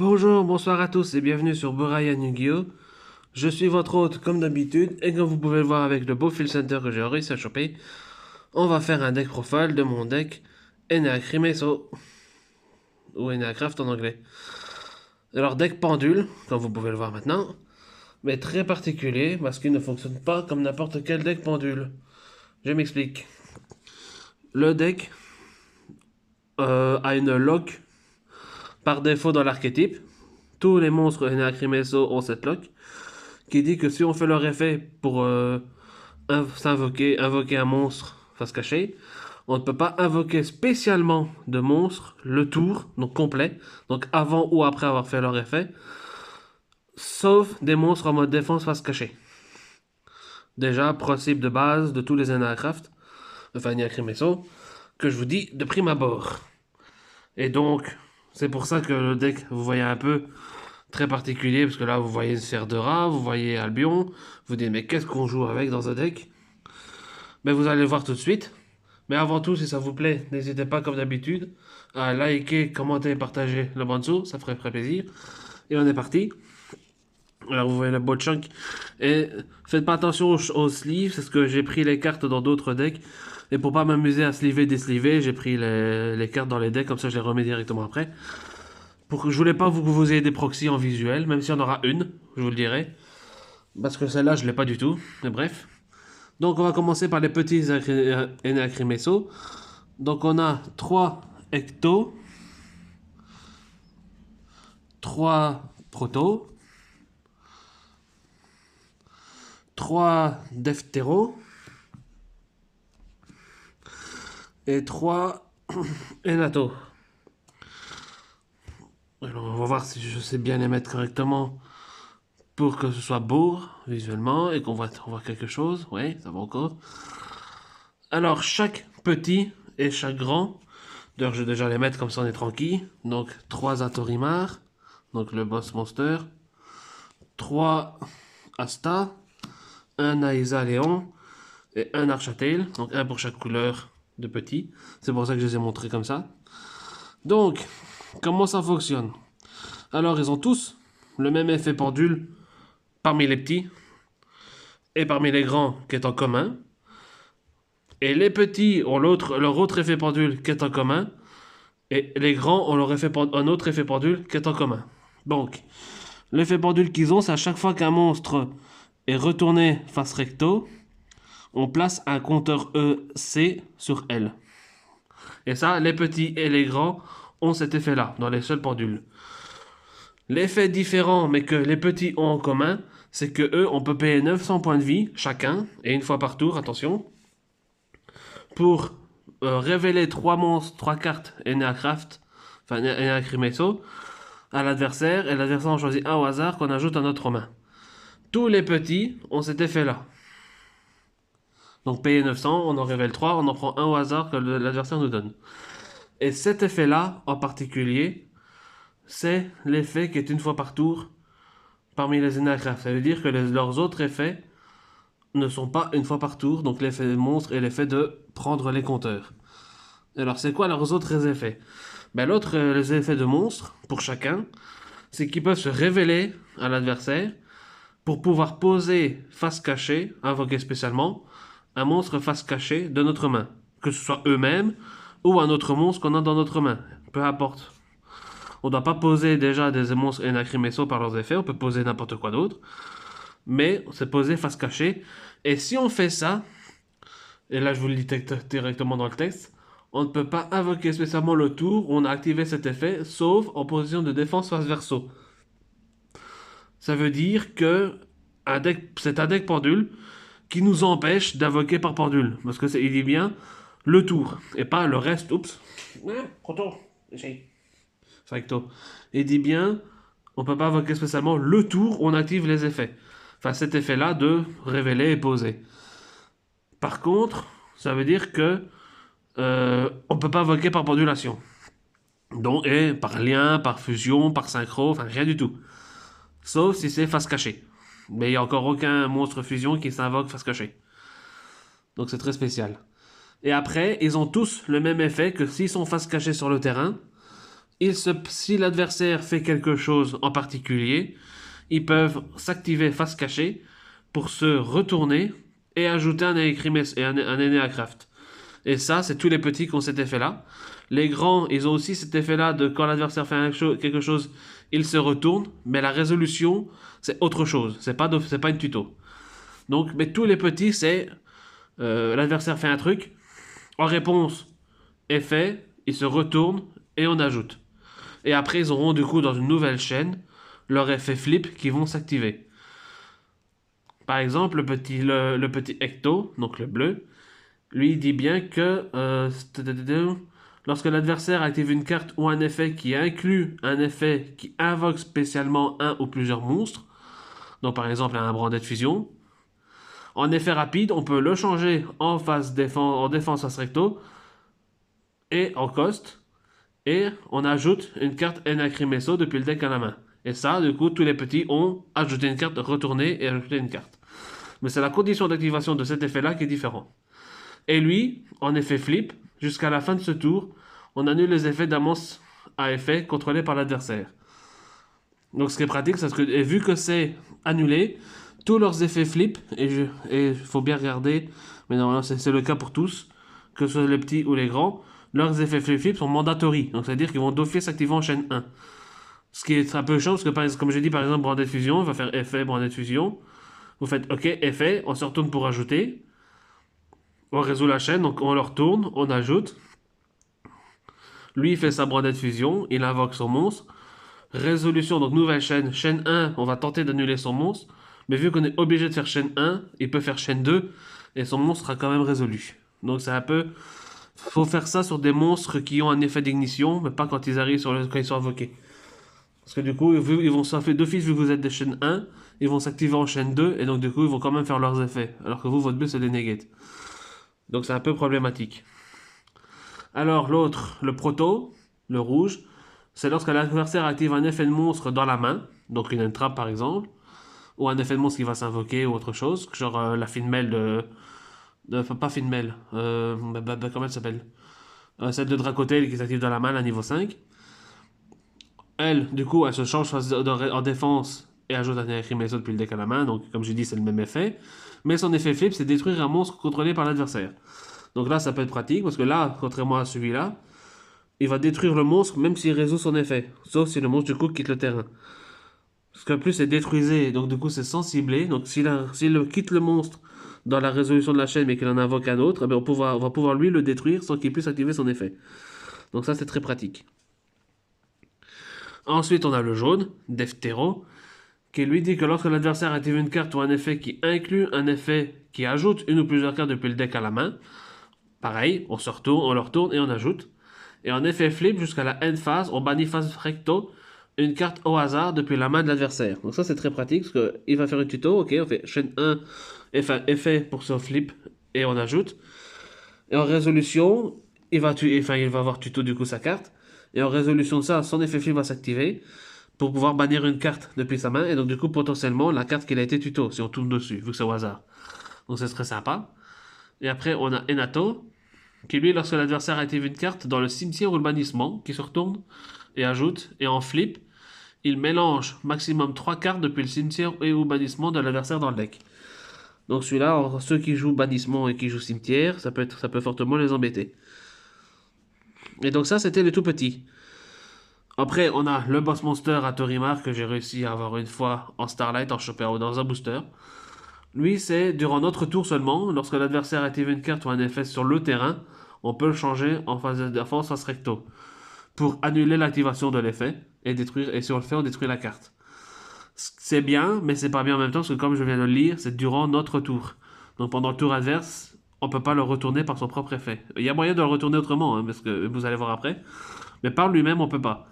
Bonjour, bonsoir à tous et bienvenue sur Brian Yu-Gi-Oh! Je suis votre hôte comme d'habitude et comme vous pouvez le voir avec le beau Fill Center que j'ai réussi à choper, on va faire un deck profile de mon deck Enakrimeso ou Enacraft en anglais. Alors deck pendule, comme vous pouvez le voir maintenant, mais très particulier parce qu'il ne fonctionne pas comme n'importe quel deck pendule. Je m'explique. Le deck a une lock par défaut dans l'archétype. Tous les monstres Enakrimeso ont cette lock qui dit que si on fait leur effet pour invoquer un monstre face cachée, on ne peut pas invoquer spécialement de monstre le tour, donc complet, donc avant ou après avoir fait leur effet, sauf des monstres en mode défense face cachée. Déjà, principe de base de tous les Enacraft, enfin Niakrimeso, que je vous dis de prime abord. Et donc, c'est pour ça que le deck, vous voyez un peu très particulier, parce que là, vous voyez une sphère de rat, vous voyez Albion, vous dites, mais qu'est-ce qu'on joue avec dans un deck? Mais vous allez le voir tout de suite. Mais avant tout, si ça vous plaît, n'hésitez pas, comme d'habitude, à liker, commenter et partager le bandeau, ça ferait très plaisir. Et on est parti. Alors vous voyez le beau chunk. Et faites pas attention aux sleeves, parce que j'ai pris les cartes dans d'autres decks. Et pour pas m'amuser à sleever, désleever, j'ai pris les cartes dans les decks, comme ça je les remets directement après. Je voulais pas que vous ayez des proxys en visuel, même s'il y en aura une, je vous le dirai. Parce que celle-là, je l'ai pas du tout. Mais bref. Donc on va commencer par les petits Enacrymeso. Donc on a 3 Ecto, 3 Proto, 3 Deftero et 3 Enato. Alors on va voir si je sais bien les mettre correctement pour que ce soit beau visuellement et qu'on voit quelque chose. Oui, ça va encore. Alors chaque petit et chaque grand, d'ailleurs je vais déjà les mettre comme ça on est tranquille. Donc 3 Atorimar, donc le boss monster. 3 Asta, un Aïsa Léon et un Archatail, donc un pour chaque couleur de petit. C'est pour ça que je les ai montrés comme ça. Donc, comment ça fonctionne? Alors, ils ont tous le même effet pendule parmi les petits et parmi les grands qui est en commun. Et les petits ont leur autre effet pendule qui est en commun. Et les grands ont un autre effet pendule qui est en commun. Donc, l'effet pendule qu'ils ont, c'est à chaque fois qu'un monstre est retourné face recto, on place un compteur EC sur L. Et ça, les petits et les grands ont cet effet-là, dans les seuls pendules. L'effet différent, mais que les petits ont en commun, c'est que eux, on peut payer 900 points de vie chacun, et une fois par tour, attention, pour révéler 3 monstres, 3 cartes Enacraft, enfin Enacrymeso, à l'adversaire, et l'adversaire en choisit un au hasard qu'on ajoute à notre main. Tous les petits ont cet effet-là. Donc payer 900, on en révèle 3, on en prend un au hasard que l'adversaire nous donne. Et cet effet-là, en particulier, c'est l'effet qui est une fois par tour parmi les Enacraft. Ça veut dire que leurs autres effets ne sont pas une fois par tour, donc l'effet monstre et l'effet de prendre les compteurs. Alors c'est quoi leurs autres effets? Les effets de monstre, pour chacun, c'est qu'ils peuvent se révéler à l'adversaire pour pouvoir poser face cachée, invoquer spécialement, un monstre face cachée de notre main. Que ce soit eux-mêmes ou un autre monstre qu'on a dans notre main. Peu importe. On ne doit pas poser déjà des monstres Enacrymeso par leurs effets, on peut poser n'importe quoi d'autre. Mais c'est poser face cachée. Et si on fait ça, et là je vous le dis directement dans le texte, on ne peut pas invoquer spécialement le tour où on a activé cet effet, sauf en position de défense face verso. Ça veut dire que c'est un deck pendule qui nous empêche d'invoquer par pendule. Parce que il dit bien le tour, et pas le reste. Oups. Contour. Facto. Il dit bien, on peut pas invoquer spécialement le tour où on active les effets. Enfin, cet effet-là de révéler et poser. Par contre, ça veut dire que on peut pas invoquer par pendulation. Donc, et par lien, par fusion, par synchro, enfin rien du tout. Sauf si c'est face cachée. Mais il n'y a encore aucun monstre fusion qui s'invoque face cachée. Donc c'est très spécial. Et après, ils ont tous le même effet que s'ils sont face cachée sur le terrain, Si l'adversaire fait quelque chose en particulier, ils peuvent s'activer face cachée pour se retourner et ajouter un Aircraft. Et ça, c'est tous les petits qui ont cet effet-là. Les grands, ils ont aussi cet effet-là de quand l'adversaire fait quelque chose, il se retourne, mais la résolution, c'est autre chose. C'est pas une tuto. Donc, mais tous les petits, c'est l'adversaire fait un truc, en réponse, effet, il se retourne et on ajoute. Et après, ils auront du coup dans une nouvelle chaîne leur effet flip qui vont s'activer. Par exemple, le petit Ecto, donc le bleu, lui il dit bien que lorsque l'adversaire active une carte ou un effet qui inclut un effet qui invoque spécialement un ou plusieurs monstres, donc par exemple un brandet de fusion, en effet rapide, on peut le changer en défense face recto et en cost, et on ajoute une carte Enacrimeso depuis le deck à la main. Et ça, du coup, tous les petits ont ajouté une carte, retourné et ajouté une carte. Mais c'est la condition d'activation de cet effet-là qui est différent. Et lui, en effet flip, jusqu'à la fin de ce tour, on annule les effets d'amance à effet contrôlés par l'adversaire. Donc ce qui est pratique, c'est que, et vu que c'est annulé, tous leurs effets flip, et il faut bien regarder, mais normalement c'est le cas pour tous, que ce soit les petits ou les grands, leurs effets flip sont mandatory. Donc c'est-à-dire qu'ils vont d'office s'activer en chaîne 1. Ce qui est un peu chiant, parce que comme j'ai dit par exemple, brandet de fusion, on va faire effet, brandet de fusion. Vous faites OK, effet, on se retourne pour ajouter. On résout la chaîne, donc on le retourne, on ajoute. Lui, il fait sa brandet de fusion, il invoque son monstre. Résolution, donc nouvelle chaîne. Chaîne 1, on va tenter d'annuler son monstre. Mais vu qu'on est obligé de faire chaîne 1, il peut faire chaîne 2, et son monstre sera quand même résolu. Donc c'est un peu... Faut faire ça sur des monstres qui ont un effet d'ignition, mais pas quand ils arrivent quand ils sont invoqués. Parce que du coup, ils vont s'en faire d'office vu que vous êtes des chaînes 1, ils vont s'activer en chaîne 2, et donc du coup, ils vont quand même faire leurs effets. Alors que vous, votre but, c'est des negate. Donc c'est un peu problématique. Alors l'autre, le proto, le rouge, c'est lorsque l'adversaire active un effet de monstre dans la main, donc une entrap par exemple, ou un effet de monstre qui va s'invoquer ou autre chose, genre la Finmel pas Finmel, comment elle s'appelle, celle de Dracotail qui s'active dans la main à niveau 5. Elle, du coup, elle se change en défense et ajoute un Aircraft depuis le deck à la main, donc comme j'ai dit, c'est le même effet. Mais son effet flip, c'est détruire un monstre contrôlé par l'adversaire. Donc là, ça peut être pratique, parce que là, contrairement à celui-là, il va détruire le monstre même s'il résout son effet. Sauf si le monstre, du coup, quitte le terrain. Parce qu'en plus, c'est détruisé, donc du coup, c'est sans cibler. Donc s'il quitte le monstre dans la résolution de la chaîne, mais qu'il en invoque un autre, eh bien, on va pouvoir lui le détruire sans qu'il puisse activer son effet. Donc ça, c'est très pratique. Ensuite, on a le jaune, Deftero, qui lui dit que lorsque l'adversaire active une carte ou un effet qui inclut un effet qui ajoute une ou plusieurs cartes depuis le deck à la main, pareil, on le retourne et on ajoute. Et en effet flip, jusqu'à la end phase, on bannit phase recto une carte au hasard depuis la main de l'adversaire. Donc ça c'est très pratique, parce qu'il va faire une tuto, ok, on fait chaîne 1, effet pour son flip, et on ajoute. Et en résolution, il va avoir tuto du coup sa carte. Et en résolution de ça, son effet flip va s'activer pour pouvoir bannir une carte depuis sa main. Et donc du coup, potentiellement, la carte qu'il a été tuto, si on tourne dessus, vu que c'est au hasard. Donc c'est très sympa. Et après, on a Enato, qui lui, lorsque l'adversaire active une carte dans le cimetière ou le bannissement, qui se retourne et ajoute. Et en flip, il mélange maximum 3 cartes depuis le cimetière et ou bannissement de l'adversaire dans le deck. Donc celui-là, ceux qui jouent bannissement et qui jouent cimetière, ça peut fortement les embêter. Et donc ça, c'était les tout petits. Après, on a le boss monster à Torimar que j'ai réussi à avoir une fois en Starlight, en chopper ou dans un booster. Lui, c'est durant notre tour seulement, lorsque l'adversaire active une carte ou un effet sur le terrain, on peut le changer en phase de défense face recto pour annuler l'activation de l'effet et détruire. Et si on le fait, on détruit la carte. C'est bien, mais c'est pas bien en même temps parce que comme je viens de le lire, c'est durant notre tour. Donc pendant le tour adverse, on peut pas le retourner par son propre effet. Il y a moyen de le retourner autrement, hein, parce que vous allez voir après. Mais par lui-même, on peut pas.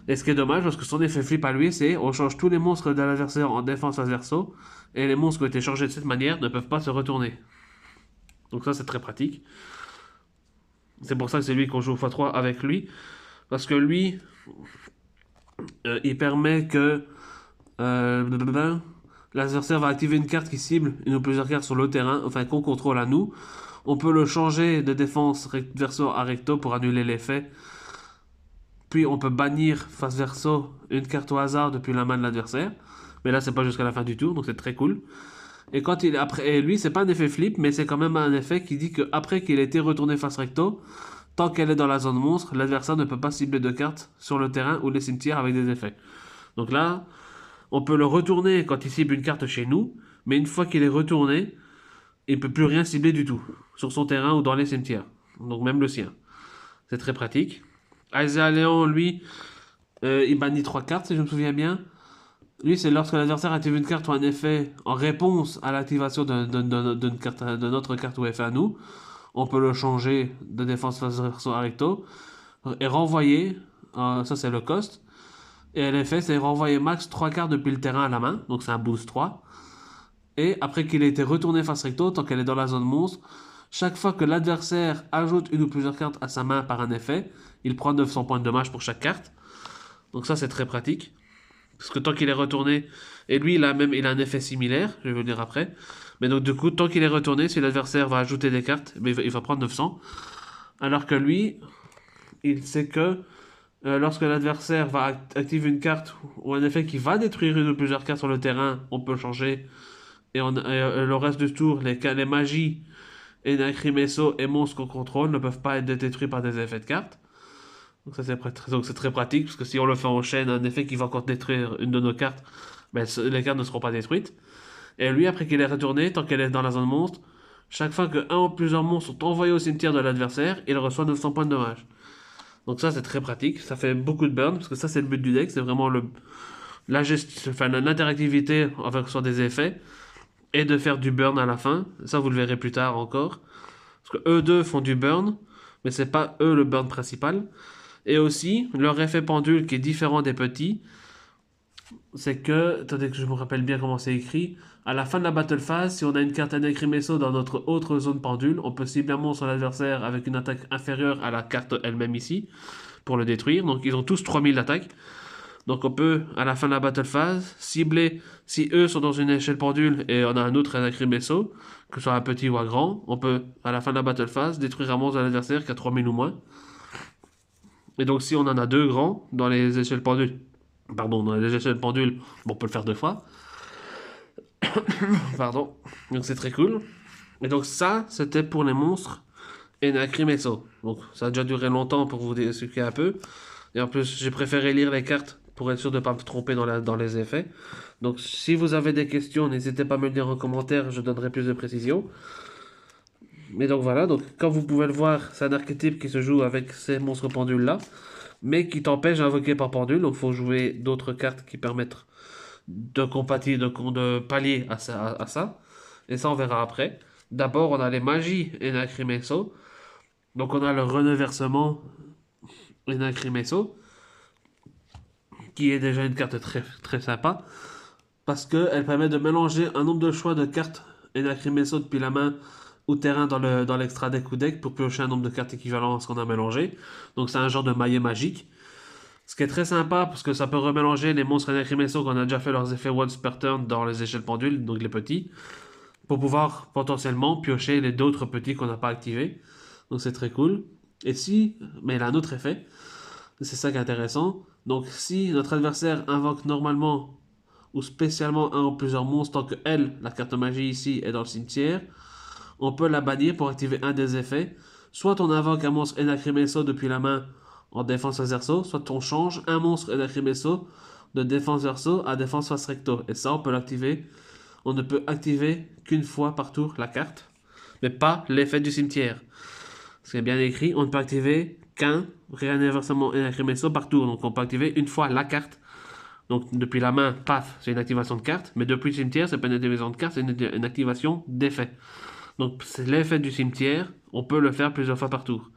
Et ce qui est dommage, parce que son effet flip à lui, c'est on change tous les monstres de l'adversaire en défense adverso, et les monstres qui ont été changés de cette manière ne peuvent pas se retourner. Donc ça, c'est très pratique. C'est pour ça que c'est lui qu'on joue x3 avec lui, parce que lui, il permet que l'adversaire va activer une carte qui cible une ou plusieurs cartes sur le terrain, enfin qu'on contrôle à nous. On peut le changer de défense verso à recto pour annuler l'effet. Puis on peut bannir face verso une carte au hasard depuis la main de l'adversaire. Mais là, c'est pas jusqu'à la fin du tour, donc c'est très cool. Et quand il après, et lui, c'est pas un effet flip, mais c'est quand même un effet qui dit qu'après qu'il ait été retourné face recto, tant qu'elle est dans la zone monstre, l'adversaire ne peut pas cibler de cartes sur le terrain ou les cimetières avec des effets. Donc là, on peut le retourner quand il cible une carte chez nous, mais une fois qu'il est retourné, il ne peut plus rien cibler du tout, sur son terrain ou dans les cimetières. Donc même le sien. C'est très pratique. Isaiah Léon, lui, il bannit 3 cartes, si je me souviens bien. Lui, c'est lorsque l'adversaire active une carte ou un effet en réponse à l'activation de notre carte ou effet à nous. On peut le changer de défense face verso à recto et renvoyer, ça c'est le cost. Et l'effet, c'est renvoyer max 3 cartes depuis le terrain à la main, donc c'est un boost 3. Et après qu'il ait été retourné face recto, tant qu'elle est dans la zone monstre, chaque fois que l'adversaire ajoute une ou plusieurs cartes à sa main par un effet, il prend 900 points de dommage pour chaque carte. Donc ça c'est très pratique. Parce que tant qu'il est retourné, et lui il a un effet similaire, je vais vous le dire après. Mais donc du coup, tant qu'il est retourné, si l'adversaire va ajouter des cartes, il va prendre 900. Alors que lui, il sait que lorsque l'adversaire va activer une carte ou un effet qui va détruire une ou plusieurs cartes sur le terrain, on peut changer. Et, le reste du tour, les magies, Enakrimeso et monstres qu'on contrôle ne peuvent pas être détruits par des effets de cartes. Donc ça c'est très pratique, parce que si on le fait en chaîne, un effet qui va encore détruire une de nos cartes, ben, les cartes ne seront pas détruites. Et lui, après qu'il est retourné, tant qu'elle est dans la zone monstre, chaque fois que un ou plusieurs monstres sont envoyés au cimetière de l'adversaire, il reçoit 900 points de dommage. Donc ça c'est très pratique, ça fait beaucoup de burn, parce que ça c'est le but du deck, c'est vraiment l'interactivité avec sur des effets, et de faire du burn à la fin. Ça vous le verrez plus tard encore. Parce que eux deux font du burn, mais c'est pas eux le burn principal. Et aussi, leur effet pendule qui est différent des petits, c'est que, attendez que je me rappelle bien comment c'est écrit, à la fin de la battle phase, si on a une carte Enakrimeso dans notre autre zone pendule, on peut cibler un monstre sur l'adversaire avec une attaque inférieure à la carte elle-même ici, pour le détruire. Donc ils ont tous 3000 d'attaque. Donc on peut, à la fin de la battle phase, cibler, si eux sont dans une échelle pendule et on a un autre Enakrimeso, que ce soit un petit ou un grand, on peut, à la fin de la battle phase, détruire un monstre de l'adversaire qui a 3000 ou moins. Et donc si on en a deux grands dans les échelles pendules, dans les échelles pendules, bon, on peut le faire deux fois. Pardon. Donc c'est très cool. Et donc ça, c'était pour les monstres Enakrimeso. Donc ça a déjà duré longtemps pour vous expliquer un peu. Et en plus, j'ai préféré lire les cartes pour être sûr de ne pas me tromper dans les effets. Donc si vous avez des questions, n'hésitez pas à me le dire en commentaire, je donnerai plus de précision. Mais donc voilà, donc comme vous pouvez le voir, c'est un archétype qui se joue avec ces monstres pendules là, mais qui t'empêche d'invoquer par pendule, donc il faut jouer d'autres cartes qui permettent de pallier à ça. Et ça on verra après. D'abord on a les magies Enakrimeso, donc on a le renversement Enakrimeso, qui est déjà une carte très, très sympa, parce qu'elle permet de mélanger un nombre de choix de cartes Enakrimeso depuis la main ou terrain dans l'extra deck ou deck pour piocher un nombre de cartes équivalent à ce qu'on a mélangé. Donc c'est un genre de maillet magique. Ce qui est très sympa parce que ça peut remélanger les monstres Enakrimeso qu'on a déjà fait leurs effets once per turn dans les échelles pendules, donc les petits, pour pouvoir potentiellement piocher les d'autres petits qu'on n'a pas activés. Donc c'est très cool. Mais il a un autre effet, c'est ça qui est intéressant. Donc si notre adversaire invoque normalement ou spécialement un ou plusieurs monstres, tant que la carte magie ici, est dans le cimetière, on peut la bannir pour activer un des effets. Soit on invoque un monstre Enakrimeso depuis la main en défense face verso, soit on change un monstre Enakrimeso de défense verso à défense face recto. Et ça, on peut l'activer. On ne peut activer qu'une fois par tour la carte, mais pas l'effet du cimetière. C'est bien écrit, on ne peut activer qu'un réinversement Enakrimeso par tour. Donc on peut activer une fois la carte. Donc depuis la main, paf, c'est une activation de carte. Mais depuis le cimetière, c'est pas une activation de carte, c'est une activation d'effet. Donc c'est l'effet du cimetière, on peut le faire plusieurs fois par tour.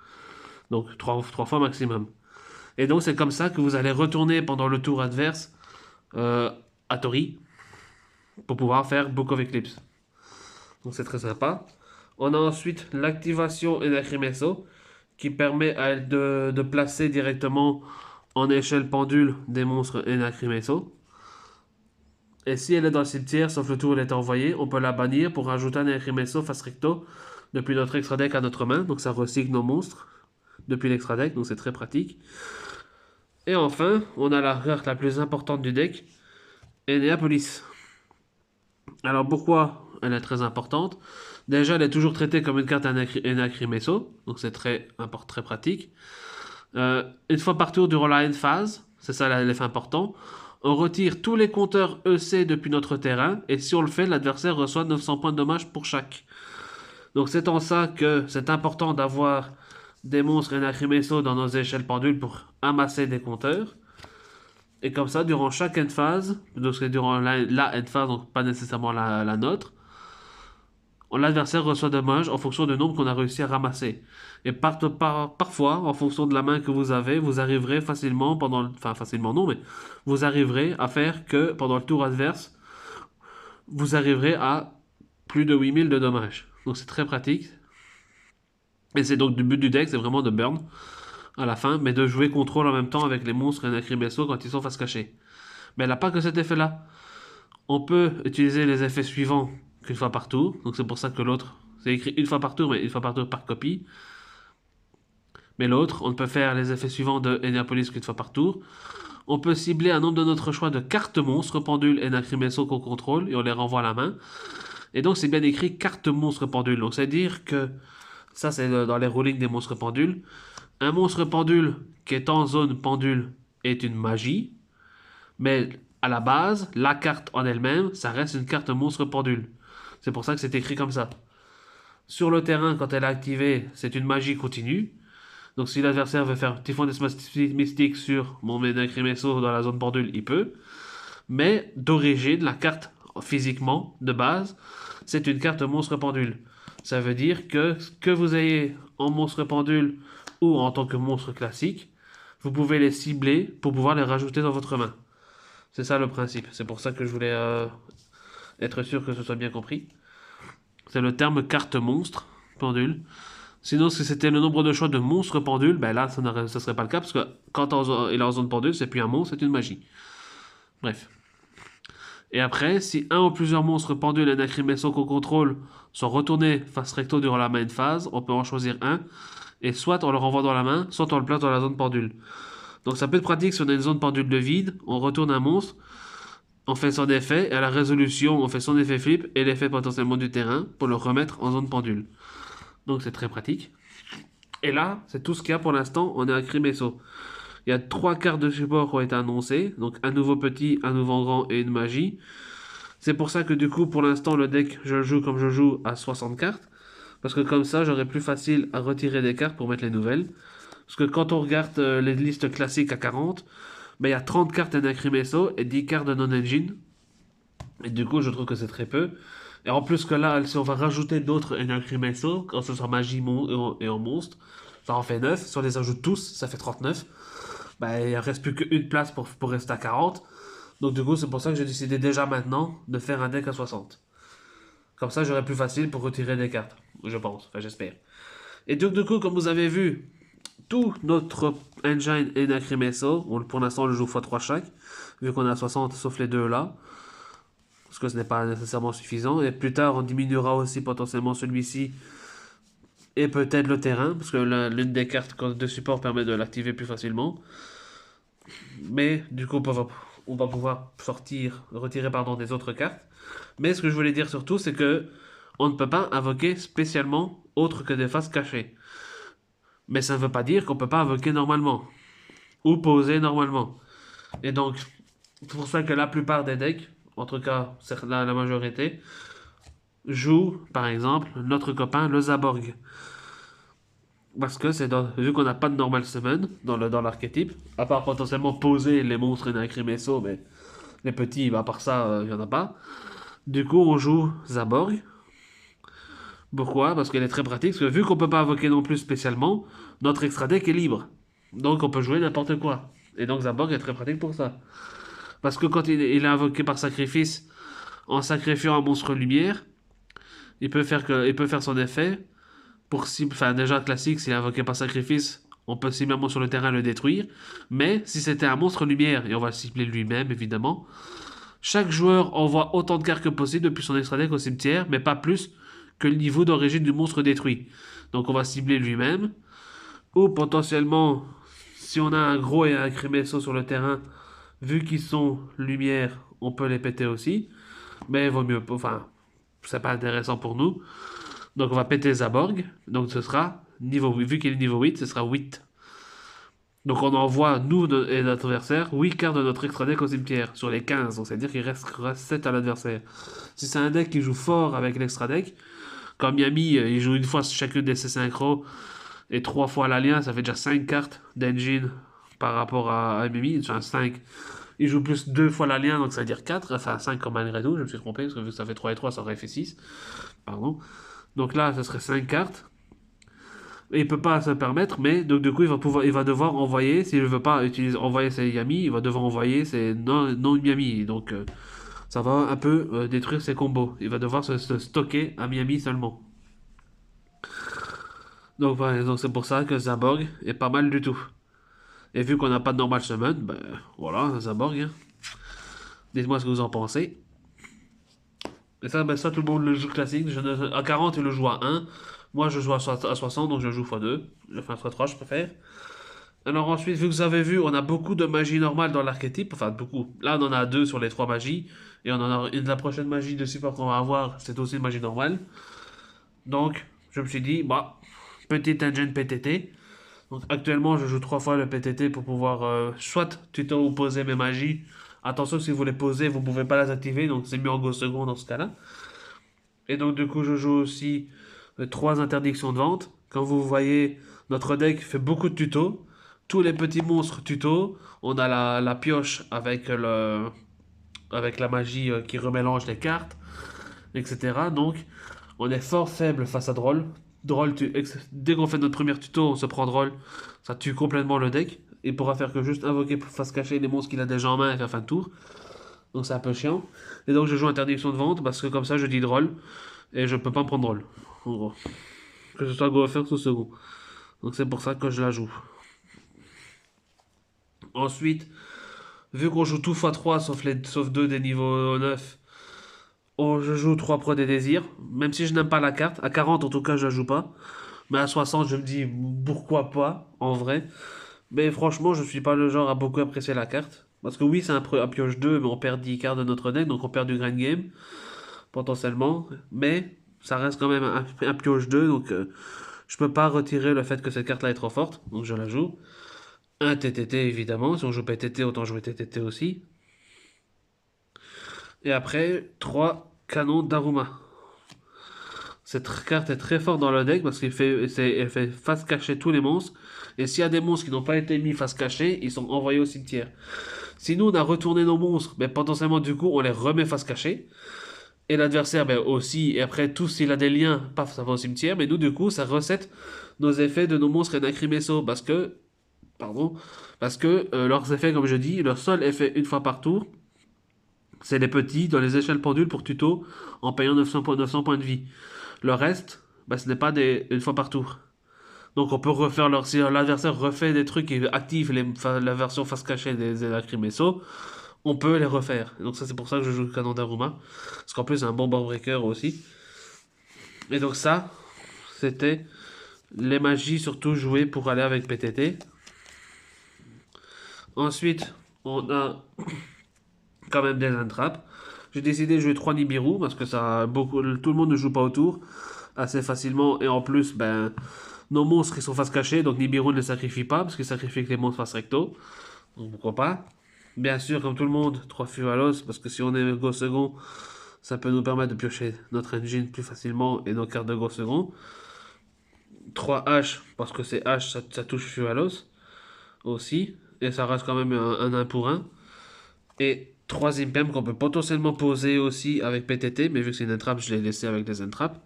Donc 3 fois maximum. Et donc c'est comme ça que vous allez retourner pendant le tour adverse à Tori pour pouvoir faire Book of Eclipse. Donc c'est très sympa. On a ensuite l'activation Enakrimeso qui permet à elle de placer directement en échelle pendule des monstres Enakrimeso. Et si elle est dans le cimetière, sauf le tour où elle est envoyée, on peut la bannir pour rajouter un Enakrimeso face recto depuis notre extra deck à notre main. Donc ça recycle nos monstres depuis l'extra deck, donc c'est très pratique. Et enfin, on a la carte la plus importante du deck, Enneapolis. Alors pourquoi elle est très importante? Déjà, elle est toujours traitée comme une carte Enacrymeso, donc c'est très très pratique. Une fois par tour durant la end phase, c'est ça l'effet important, on retire tous les compteurs EC depuis notre terrain, et si on le fait, l'adversaire reçoit 900 points de dommage pour chaque. Donc c'est en ça que c'est important d'avoir des monstres Enacrymeso dans nos échelles pendules pour amasser des compteurs. Et comme ça, durant chaque end phase, donc c'est durant la end phase, donc pas nécessairement la nôtre, l'adversaire reçoit des dommages en fonction du nombre qu'on a réussi à ramasser. Et parfois, en fonction de la main que vous avez, vous arriverez facilement enfin facilement non, mais vous arriverez à faire que pendant le tour adverse, vous arriverez à plus de 8000 de dommages. Donc c'est très pratique. Et c'est donc le but du deck, c'est vraiment de burn à la fin, mais de jouer contrôle en même temps avec les monstres et Nakrimeso quand ils sont face cachée. Mais elle n'a pas que cet effet-là. On peut utiliser les effets suivants qu'une fois par tour. Donc c'est pour ça que l'autre, c'est écrit une fois par tour, mais une fois par tour par copie. Mais l'autre, on peut faire les effets suivants de Enneapolis qu'une fois par tour. On peut cibler un nombre de notre choix de cartes monstres, pendules et Nakrimeso qu'on contrôle et on les renvoie à la main. Et donc c'est bien écrit carte monstre pendule. Donc c'est à dire que ça c'est dans les rulings des monstres pendules. Un monstre pendule qui est en zone pendule est une magie. Mais à la base, la carte en elle-même, ça reste une carte monstre pendule. C'est pour ça que c'est écrit comme ça. Sur le terrain, quand elle est activée, c'est une magie continue. Donc si l'adversaire veut faire Typhon Mystique sur mon Menacrymeso dans la zone pendule, il peut. Mais d'origine, la carte physiquement, de base, c'est une carte monstre pendule. Ça veut dire que vous ayez en monstre pendule ou en tant que monstre classique, vous pouvez les cibler pour pouvoir les rajouter dans votre main. C'est ça le principe. C'est pour ça que je voulais être sûr que ce soit bien compris. C'est le terme carte monstre, pendule. Sinon, si c'était le nombre de choix de monstres pendules, ben là, ça ne serait pas le cas, parce que quand il est en zone pendule, c'est plus un monstre, c'est une magie. Bref. Et après, si un ou plusieurs monstres pendules et Nakrimeso qu'on contrôle sont retournés face recto durant la main phase, on peut en choisir un, et soit on le renvoie dans la main, soit on le place dans la zone pendule. Donc ça peut être pratique si on a une zone pendule de vide, on retourne un monstre, on fait son effet, et à la résolution, on fait son effet flip et l'effet potentiellement du terrain pour le remettre en zone pendule. Donc c'est très pratique. Et là, c'est tout ce qu'il y a pour l'instant, on est à Crimeso. Il y a 3 cartes de support qui ont été annoncées, donc un nouveau petit, un nouveau grand et une magie. C'est pour ça que du coup, pour l'instant, le deck, je le joue comme je joue à 60 cartes. Parce que comme ça, j'aurai plus facile à retirer des cartes pour mettre les nouvelles. Parce que quand on regarde les listes classiques à 40, ben, il y a 30 cartes Enacrymeso et 10 cartes de non-engine. Et du coup, je trouve que c'est très peu. Et en plus que là, si on va rajouter d'autres Enacrymeso, quand ce sera magie et en monstre, ça en fait 9. Si on les ajoute tous, ça fait 39. Ben, il ne reste plus qu'une place pour rester à 40. Donc du coup, c'est pour ça que j'ai décidé déjà maintenant de faire un deck à 60. Comme ça, j'aurai plus facile pour retirer des cartes. Je pense, enfin j'espère. Et donc du coup, comme vous avez vu, tout notre engine est Enacrymeso. Pour l'instant, on le joue x3 chaque, vu qu'on a 60 sauf les deux là. Parce que ce n'est pas nécessairement suffisant. Et plus tard, on diminuera aussi potentiellement celui-ci et peut-être le terrain, parce que l'une des cartes de support permet de l'activer plus facilement. Mais du coup, on va pouvoir retirer des autres cartes. Mais ce que je voulais dire surtout, c'est que on ne peut pas invoquer spécialement autre que des faces cachées. Mais ça ne veut pas dire qu'on ne peut pas invoquer normalement. Ou poser normalement. Et donc, c'est pour ça que la plupart des decks, en tout cas la majorité, jouent par exemple notre copain le Zaborg. Parce que vu qu'on n'a pas de normal summon dans l'archétype, à part potentiellement poser les monstres Enacrymeso, mais les petits, à part ça, il n'y en a pas. Du coup, on joue Zaborg. Pourquoi? Parce qu'elle est très pratique, parce que vu qu'on peut pas invoquer non plus spécialement, notre extra deck est libre. Donc on peut jouer n'importe quoi. Et donc Zaborg est très pratique pour ça. Parce que quand il est invoqué par sacrifice, en sacrifiant un monstre lumière, il peut faire son effet. Enfin déjà classique, s'il est invoqué par sacrifice, on peut cibler un monstre sur le terrain et le détruire. Mais si c'était un monstre lumière, et on va le cibler lui-même évidemment, chaque joueur envoie autant de cartes que possible depuis son extra deck au cimetière, mais pas plus que le niveau d'origine du monstre détruit. Donc on va cibler lui-même, ou potentiellement, si on a un gros et un Crémesso sur le terrain, vu qu'ils sont lumière, on peut les péter aussi. Mais il vaut mieux, enfin, c'est pas intéressant pour nous. Donc on va péter Zaborg. Donc ce sera niveau 8. Vu qu'il est niveau 8, ce sera 8. Donc on envoie, nous et notre adversaire, 8 cartes de notre extra deck au cimetière sur les 15. Donc c'est-à-dire qu'il reste 7 à l'adversaire. Si c'est un deck qui joue fort avec l'extra deck, comme Miami, il joue une fois chacune des ses synchros et 3 fois l'alien, ça fait déjà 5 cartes d'engine par rapport à Miami. Enfin 5. Il joue plus 2 fois l'alien, donc ça veut dire 4. Enfin 5 comme malgré tout, je me suis trompé, parce que vu que ça fait 3 et 3, ça aurait fait 6. Pardon. Donc là, ça serait 5 cartes. Et il peut pas se permettre, mais donc du coup il va devoir envoyer, s'il ne veut pas envoyer ses Yami, il va devoir envoyer ses non Yami. Donc ça va un peu détruire ses combos. Il va devoir se stocker à Miami seulement. Donc voilà, donc c'est pour ça que Zaborg est pas mal du tout. Et vu qu'on n'a pas de normal summon, ben voilà, Zaborg. Hein. Dites-moi ce que vous en pensez. Et ça, ben ça tout le monde le joue classique. À 40, il le joue à 1. Moi, je joue à 60, donc je joue x2. Enfin, x3, je préfère. Alors ensuite, vu que vous avez vu, on a beaucoup de magie normale dans l'archétype. Enfin, beaucoup. Là, on en a 2 sur les 3 magies. Et on en a une de la prochaine magie de support qu'on va avoir. C'est aussi une magie normale. Donc, je me suis dit, bah, petit engine PTT. Donc actuellement, je joue 3 fois le PTT pour pouvoir soit tuto ou poser mes magies. Attention, si vous les posez, vous pouvez pas les activer. Donc c'est mieux en go second dans ce cas-là. Et donc du coup, je joue aussi 3 interdictions de vente. Quand vous voyez, notre deck fait beaucoup de tutos. Tous les petits monstres tutos. On a la pioche avec la magie qui remélange les cartes, etc. Donc, on est fort faible face à Droll. Droll, dès qu'on fait notre premier tuto, on se prend Droll. Ça tue complètement le deck. Il pourra faire que juste invoquer pour face cachée les monstres qu'il a déjà en main et faire fin de tour. Donc c'est un peu chiant. Et donc je joue interdiction de vente parce que comme ça je dis Droll. Et je peux pas me prendre Droll. En gros. Que ce soit Go First ou second. Donc c'est pour ça que je la joue. Ensuite, vu qu'on joue tout x3 sauf 2 des niveaux 9, je joue 3 Pro des désirs. Même si je n'aime pas la carte. À 40 en tout cas je la joue pas. Mais à 60 je me dis pourquoi pas en vrai. Mais franchement je suis pas le genre à beaucoup apprécier la carte. Parce que oui c'est un pioche 2 mais on perd 10 cartes de notre deck. Donc on perd du grand game potentiellement. Mais ça reste quand même un pioche 2 donc je peux pas retirer le fait que cette carte là est trop forte. Donc je la joue. Un TTT évidemment. Si on joue PTT autant jouer TTT aussi. Et après 3 canons d'Aruma. Cette carte est très forte dans le deck parce elle fait face cachée tous les monstres. Et s'il y a des monstres qui n'ont pas été mis face cachée, ils sont envoyés au cimetière. Si nous on a retourné nos monstres, ben, potentiellement du coup on les remet face cachée. Et l'adversaire ben, aussi. Et après tout s'il a des liens, paf ça va au cimetière. Mais nous du coup ça recette nos effets de nos monstres et d'Acrimesso. Parce que leurs effets comme je dis, leur seul effet une fois par tour, c'est les petits dans les échelles pendules pour tuto en payant 900 points de vie. Le reste, bah, ce n'est pas une fois par tour. Donc on peut refaire si l'adversaire refait des trucs et active la version face cachée des Lacrimesso, on peut les refaire. Donc ça c'est pour ça que je joue le canon d'Aruma. Parce qu'en plus c'est un bon board breaker aussi. Et donc ça, c'était les magies surtout jouées pour aller avec PTT. Ensuite, on a quand même des entrappes. J'ai décidé de jouer 3 Nibiru parce que tout le monde ne joue pas autour assez facilement. Et en plus, ben, nos monstres ils sont face cachée, donc Nibiru ne les sacrifie pas parce qu'il sacrifie que les monstres face recto. Donc pourquoi pas. Bien sûr, comme tout le monde, 3 Fualos parce que si on est go second, ça peut nous permettre de piocher notre engine plus facilement et nos cartes de go second. 3 H parce que c'est H, ça touche Fualos aussi. Et ça reste quand même un 1 pour 1. Et 3 Impem qu'on peut potentiellement poser aussi avec PTT, mais vu que c'est une entrap, je l'ai laissé avec des entraps.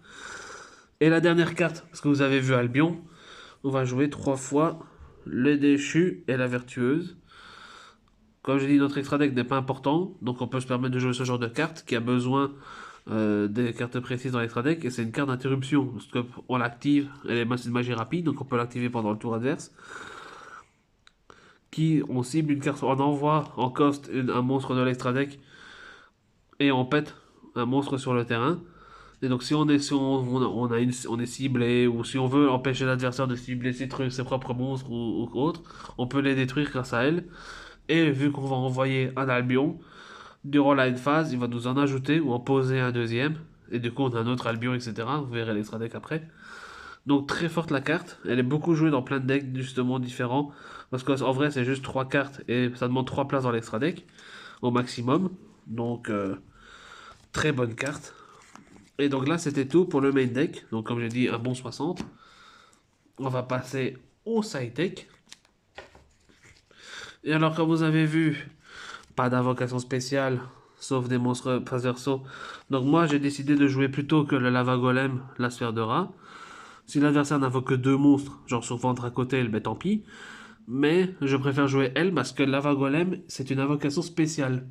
Et la dernière carte, parce que vous avez vu Albion, on va jouer 3 fois le déchu et la vertueuse. Comme je dis, notre extra deck n'est pas important, donc on peut se permettre de jouer ce genre de carte qui a besoin des cartes précises dans l'extra deck, et c'est une carte d'interruption, parce qu'on l'active, elle est une magie rapide, donc on peut l'activer pendant le tour adverse. On cible une carte, on envoie en cost un monstre de l'extra deck, et on pète un monstre sur le terrain. Et donc si on est, si on a on est ciblé, ou si on veut empêcher l'adversaire de cibler ses trucs, ses propres monstres ou autres, on peut les détruire grâce à elle. Et vu qu'on va envoyer un Albion, durant la phase, il va nous en ajouter ou en poser un deuxième. Et du coup, on a un autre Albion, etc. Vous verrez l'extra deck après. Donc très forte la carte. Elle est beaucoup jouée dans plein de decks justement différents. Parce qu'en vrai, c'est juste 3 cartes et ça demande 3 places dans l'extra deck au maximum. Donc très bonne carte. Et donc là, c'était tout pour le main deck. Donc comme j'ai dit, un bon 60. On va passer au side deck. Et alors, comme vous avez vu, pas d'invocation spéciale, sauf des monstres face verso. Donc moi, j'ai décidé de jouer plutôt que le lava golem, la sphère de rat. Si l'adversaire n'invoque que 2 monstres, genre sur ventre à côté, ben tant pis. Mais je préfère jouer elle parce que lava golem, c'est une invocation spéciale.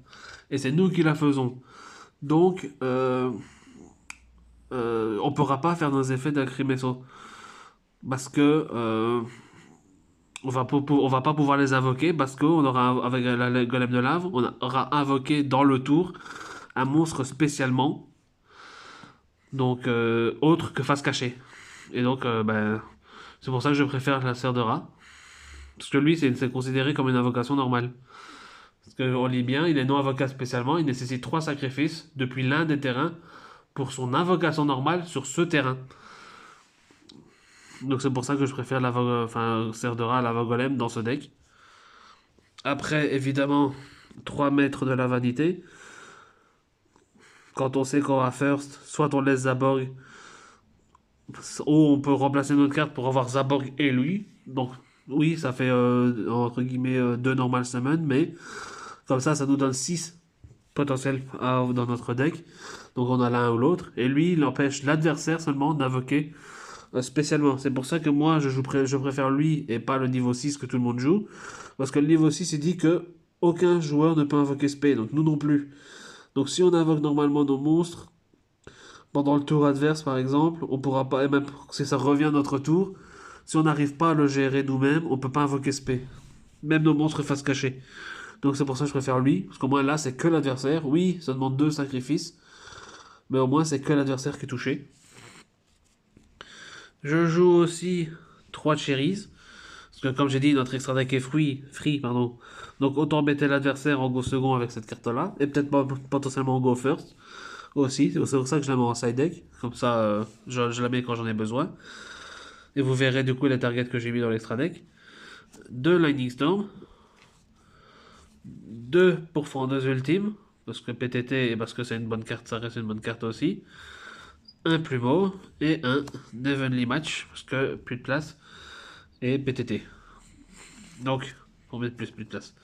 Et c'est nous qui la faisons. Donc, on pourra pas faire nos effets d'Acrimesso. Parce que on va pas pouvoir les invoquer parce qu'on aura, avec la golem de lave, on aura invoqué dans le tour un monstre spécialement, donc autre que face cachée. Et donc, ben, c'est pour ça que je préfère la sphère de rat. Parce que lui, c'est considéré comme une invocation normale. Parce qu'on lit bien, il est non avocat spécialement, il nécessite 3 sacrifices depuis l'un des terrains pour son invocation normale sur ce terrain. Donc c'est pour ça que je préfère sphère de rat à lava golem dans ce deck. Après, évidemment, 3 mètres de la vanité. Quand on sait qu'on va first, soit on laisse Zaborg, ou on peut remplacer notre carte pour avoir Zaborg et lui. Donc, oui, ça fait entre guillemets 2 normal summon, mais comme ça nous donne 6 potentiels dans notre deck. Donc, on a l'un ou l'autre. Et lui, il empêche l'adversaire seulement d'invoquer spécialement. C'est pour ça que moi, je préfère lui et pas le niveau 6 que tout le monde joue. Parce que le niveau 6, il dit que aucun joueur ne peut invoquer spé, donc nous non plus. Donc, si on invoque normalement nos monstres, pendant le tour adverse, par exemple, on pourra pas, et même si ça revient à notre tour, si on n'arrive pas à le gérer nous-mêmes, on peut pas invoquer spé. Même nos monstres face cachée. Donc c'est pour ça que je préfère lui, parce qu'au moins là, c'est que l'adversaire. Oui, ça demande 2 sacrifices, mais au moins c'est que l'adversaire qui est touché. Je joue aussi 3 cherries, parce que comme j'ai dit, notre extra deck est free, pardon. Donc autant embêter l'adversaire en go second avec cette carte-là, et peut-être potentiellement en go first aussi. C'est pour ça que je la mets en side deck. Comme ça, je la mets quand j'en ai besoin. Et vous verrez du coup les targets que j'ai mis dans l'extra deck. 2 Lightning Storm. 2 pour Frondeuse Ultime. Parce que PTT et parce que c'est une bonne carte, ça reste une bonne carte aussi. Un Plumeau et un Heavenly Match. Parce que plus de place. Et PTT. Donc, pour mettre plus de place.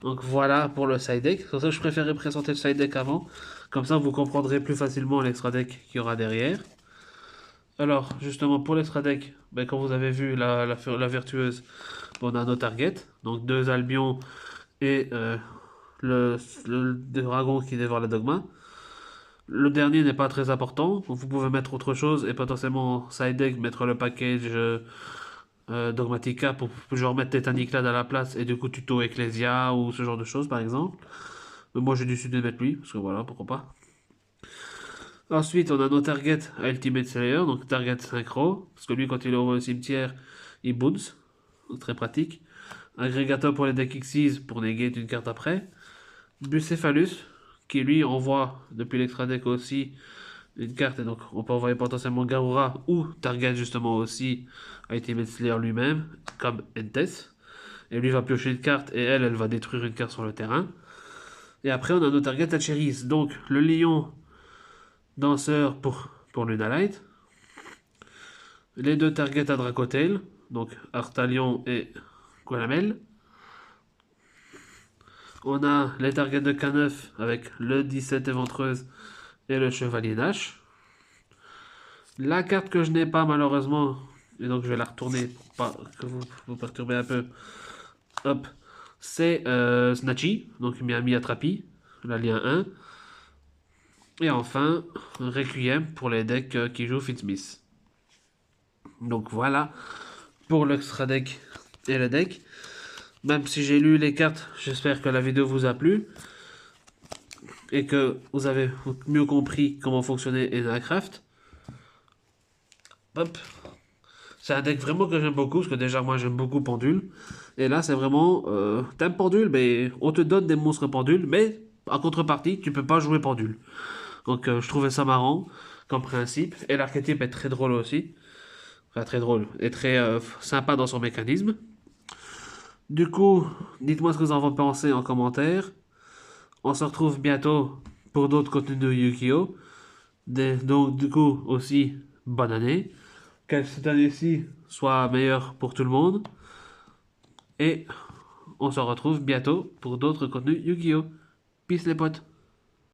Donc voilà pour le side deck. C'est pour ça que je préférais présenter le side deck avant. Comme ça, vous comprendrez plus facilement l'extra deck qu'il y aura derrière. Alors, justement, pour l'extra deck, ben, comme vous avez vu, la vertueuse, on a nos targets. Donc 2 Albions et le dragon qui dévore la dogma. Le dernier n'est pas très important. Vous pouvez mettre autre chose et potentiellement side deck, mettre le package Dogmatica pour genre mettre Tétaniclad à la place et du coup tuto Ecclesia ou ce genre de choses par exemple. Mais moi j'ai décidé de mettre lui parce que voilà, pourquoi pas. Ensuite, on a nos targets à Ultimate Slayer, donc target synchro, parce que lui, quand il est au cimetière, il bounce, donc très pratique. Agrégateur pour les decks Xyz pour negate une carte après. Bucephalus, qui lui envoie depuis l'extra deck aussi une carte, et donc on peut envoyer potentiellement Garura ou target justement aussi à Ultimate Slayer lui-même, comme Entes. Et lui va piocher une carte et elle va détruire une carte sur le terrain. Et après, on a nos targets à Cherise, donc le lion danseur pour Lunalight. Les 2 targets à Dracotail, donc Artalion et Guanamel. On a les targets de K9 avec le 17 éventreuse et le chevalier Nash. La carte que je n'ai pas malheureusement, et donc je vais la retourner pour pas que vous perturbez un peu. Hop, c'est Snatchy, donc Miami Attrapi, la lien 1. Et enfin, Requiem pour les decks qui jouent Fitzsmith. Donc voilà pour l'extra deck et le deck. Même si j'ai lu les cartes, j'espère que la vidéo vous a plu. et que vous avez mieux compris comment fonctionnait EnaCraft, hop, c'est un deck vraiment que j'aime beaucoup, parce que déjà moi j'aime beaucoup Pendule. Et là c'est vraiment, t'aimes Pendule, mais on te donne des monstres Pendule, mais en contrepartie tu peux pas jouer Pendule. Donc je trouvais ça marrant comme principe. Et l'archétype est très drôle aussi. Enfin très drôle, et très sympa dans son mécanisme. Du coup, dites-moi ce que vous en pensez en commentaire. On se retrouve bientôt pour d'autres contenus de Yu-Gi-Oh! Donc du coup aussi, bonne année. Que cette année-ci soit meilleure pour tout le monde. Et on se retrouve bientôt pour d'autres contenus Yu-Gi-Oh! Peace les potes.